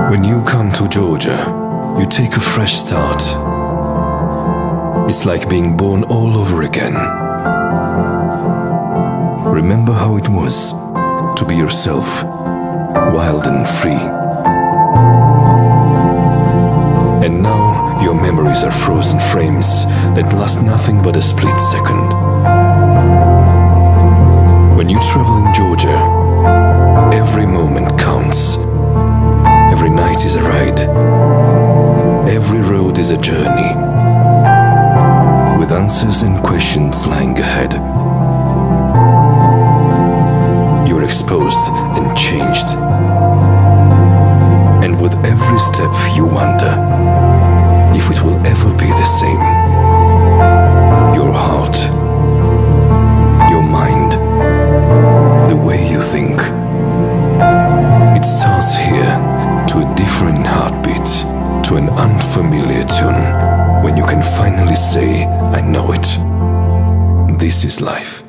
When you come to Georgia, you take a fresh start. It's like being born all over again. Remember how it was to be yourself, wild and free. And now your memories are frozen frames that last nothing but a split second. When you travel in Georgia, every moment counts. Every night is a ride. Every road is a journey, with answers and questions lying ahead. You're exposed and changed, and with every step you wonder if it will ever be the same. Your heart, your mind, the way you think, it starts here, to a different heartbeat, to an unfamiliar tune, when you can finally say, I know it. This is life.